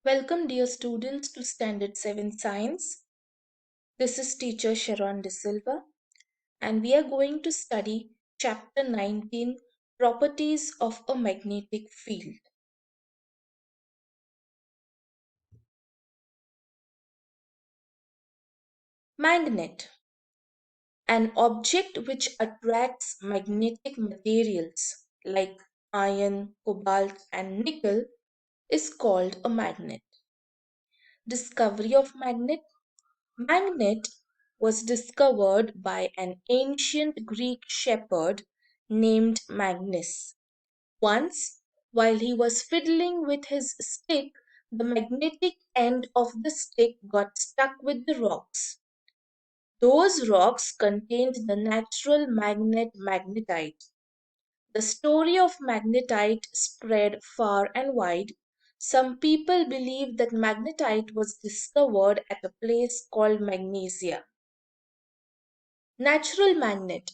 Welcome, dear students, to Standard 7 Science. This is teacher Sharon De Silva, and we are going to study Chapter 19 Properties of a Magnetic Field. Magnet, an object which attracts magnetic materials like iron, cobalt, and nickel, is called a magnet. Discovery of magnet. Magnet was discovered by an ancient Greek shepherd named Magnus. Once, while he was fiddling with his stick, the magnetic end of the stick got stuck with the rocks. Those rocks contained the natural magnet magnetite. The story of magnetite spread far and wide. Some people believe that magnetite was discovered at a place called Magnesia. Natural magnet.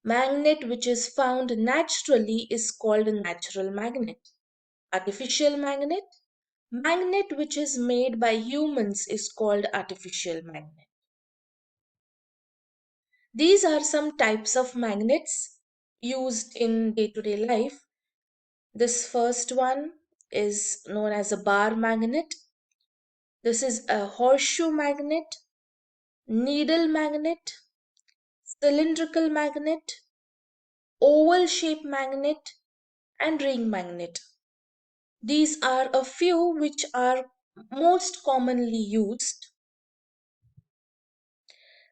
Magnet which is found naturally is called a natural magnet. Artificial magnet. Magnet which is made by humans is called artificial magnet. These are some types of magnets used in day to day life. This first one is known as a bar magnet. This is a horseshoe magnet, needle magnet, cylindrical magnet, oval shaped magnet, and ring magnet. These are a few which are most commonly used.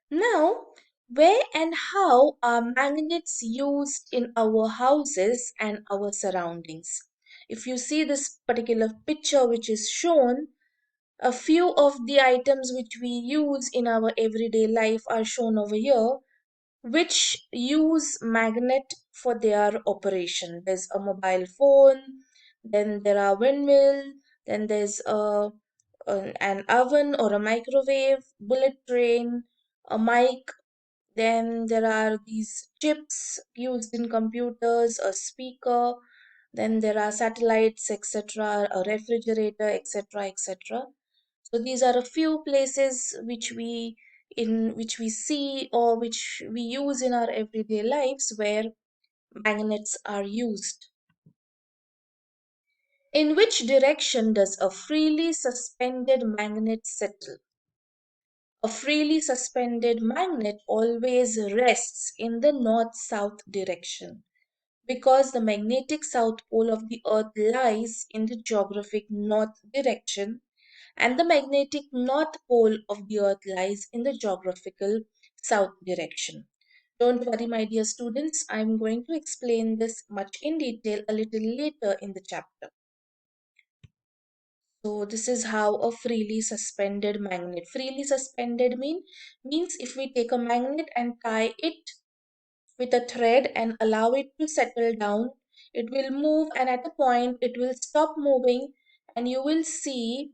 Now, where and how are magnets used in our houses and our surroundings? If you see this particular picture which is shown, a few of the items which we use in our everyday life are shown over here, which use magnet for their operation. There's a mobile phone, then there are windmill, then there's an oven or a microwave, bullet train, a mic, then there are these chips used in computers, a speaker, then there are satellites, etc., a refrigerator, etc., etc. So these are a few places which we see or which we use in our everyday lives where magnets are used. In which direction does a freely suspended magnet settle? A freely suspended magnet always rests in the north south direction because the magnetic south pole of the earth lies in the geographic north direction and the magnetic north pole of the earth lies in the geographical south direction. Don't worry, my dear students, I'm going to explain this much in detail a little later in the chapter. So this is how a freely suspended magnet. Freely suspended means if we take a magnet and tie it with a thread and allow it to settle down, it will move and at a point it will stop moving and you will see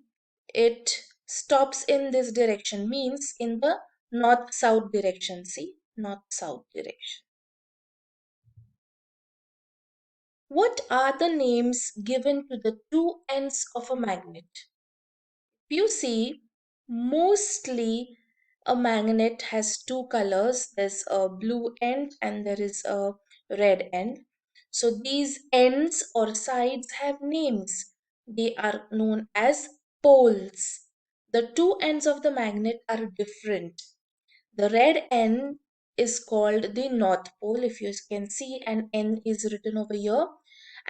it stops in this direction, means in the north south direction. See, north south direction. What are the names given to the two ends of a magnet? You see, mostly a magnet has two colors. There's a blue end and there is a red end. So these ends or sides have names. They are known as poles. The two ends of the magnet are different. The red end is called the North Pole, if you can see, an N is written over here.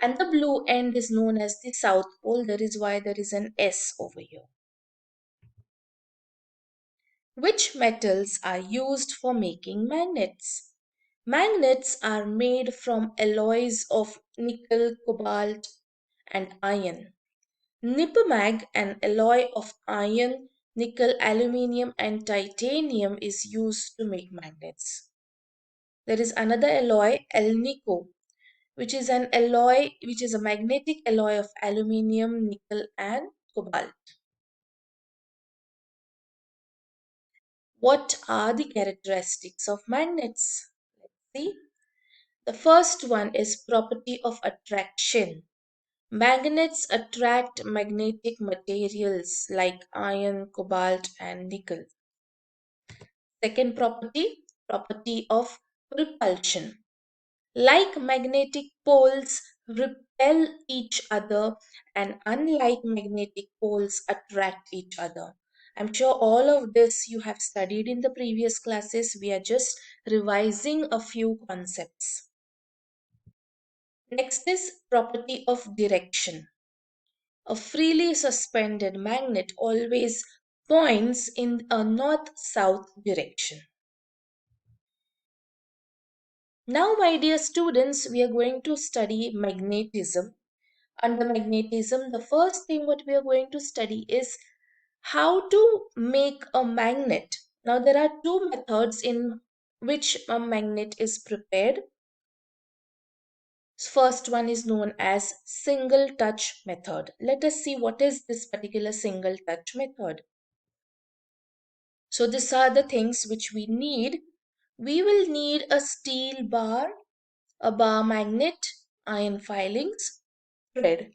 And the blue end is known as the South Pole. That is why there is an S over here. Which metals are used for making magnets? Magnets are made from alloys of nickel, cobalt, and iron. Nipamag, an alloy of iron, nickel, aluminium, and titanium, is used to make magnets. There is another alloy, Alnico, which is a magnetic alloy of aluminium, nickel, and cobalt. What are the characteristics of magnets? Let's see. The first one is property of attraction. Magnets attract magnetic materials like iron, cobalt, and nickel. Second property, property of repulsion. Like magnetic poles repel each other and unlike magnetic poles attract each other. I'm sure all of this you have studied in the previous classes. We are just revising a few concepts. Next is property of direction. A freely suspended magnet always points in a north south direction. Now, my dear students, we are going to study magnetism. Under magnetism, the first thing what we are going to study is how to make a magnet. Now, there are two methods in which a magnet is prepared. First one is known as single touch method. Let us see what is this particular single touch method. So these are the things which we need. We will need a steel bar, a bar magnet, iron filings, thread.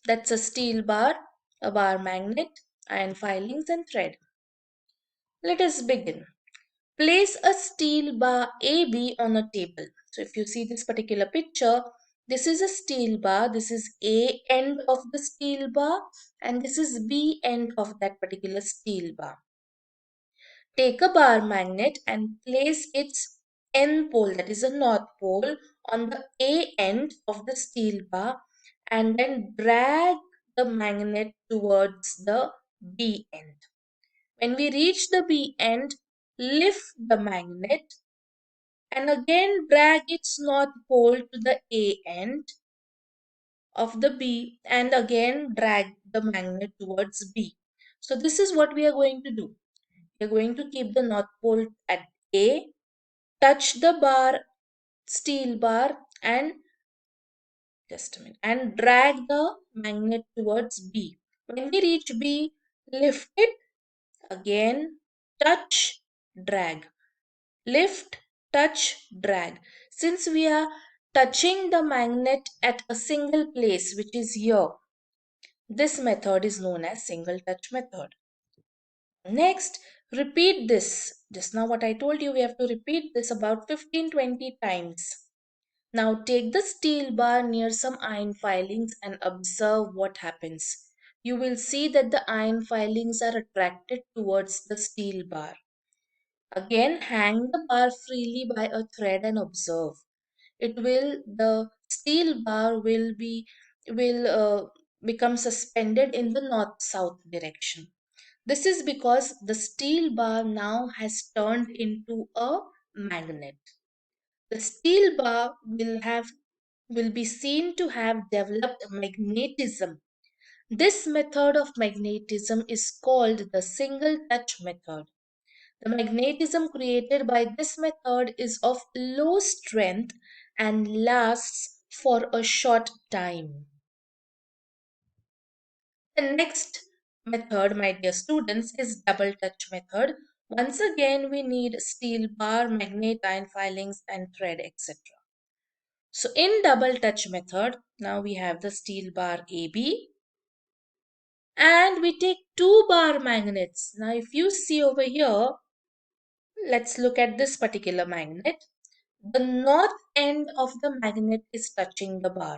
That's a steel bar, a bar magnet, iron filings and thread. Let us begin. Place a steel bar AB on a table. So if you see this particular picture, this is a steel bar, this is A end of the steel bar and this is B end of that particular steel bar. Take a bar magnet and place its N pole, that is a north pole, on the A end of the steel bar and then drag the magnet towards the B end. When we reach the B end, lift the magnet and again drag its north pole to the A end of the B and again drag the magnet towards B. So this is what we are going to do. We are going to keep the north pole at A, touch the bar, steel bar and just a minute and drag the magnet towards B. When we reach B, lift it again, touch, drag. Lift, touch, drag. Since we are touching the magnet at a single place, which is here, this method is known as single touch method. Next, repeat this. Just now what I told you, we have to repeat this about 15-20 times. Now take the steel bar near some iron filings and observe what happens. You will see that the iron filings are attracted towards the steel bar. Again, hang the bar freely by a thread and observe. The steel bar will become suspended in the north-south direction. This is because the steel bar now has turned into a magnet. The steel bar will be seen to have developed magnetism. This method of magnetism is called the single touch method. The magnetism created by this method is of low strength and lasts for a short time. The next method, my dear students, is double touch method. Once again, we need steel bar, magnet, iron filings, and thread, etc. So in double touch method, now we have the steel bar AB and we take two bar magnets. Now if you see over here, let's look at this particular magnet. The north end of the magnet is touching the bar.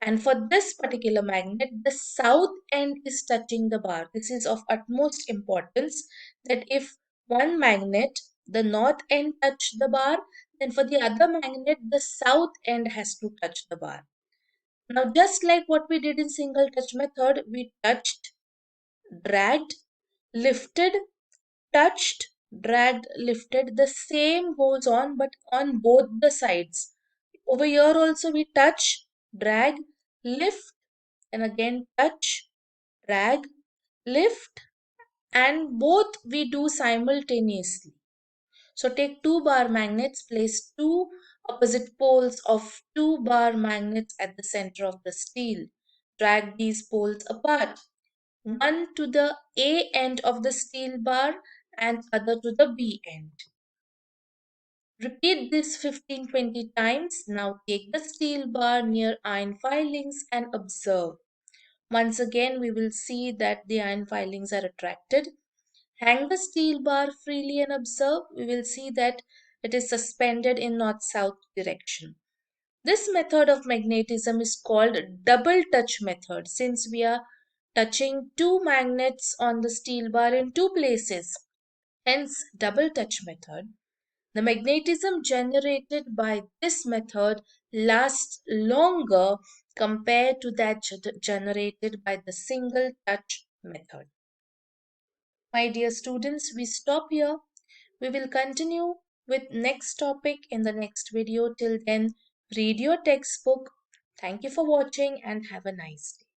And for this particular magnet, the south end is touching the bar. This is of utmost importance that if one magnet, the north end touch the bar, then for the other magnet, the south end has to touch the bar. Now, just like what we did in single touch method, we touched, dragged, lifted, touched, dragged, lifted. The same goes on, but on both the sides. Over here also we touch, drag, lift, and again touch, drag, lift, and both we do simultaneously. So take two bar magnets, place two opposite poles of two bar magnets at the center of the steel. Drag these poles apart, one to the A end of the steel bar and other to the B end. Repeat this 15-20 times. Now take the steel bar near iron filings and observe. Once again, we will see that the iron filings are attracted. Hang the steel bar freely and observe. We will see that it is suspended in north-south direction. This method of magnetism is called double touch method since we are touching two magnets on the steel bar in two places. Hence, double touch method. The magnetism generated by this method lasts longer compared to that generated by the single touch method. My dear students, we stop here. We will continue with next topic in the next video. Till then, read your textbook. Thank you for watching and have a nice day.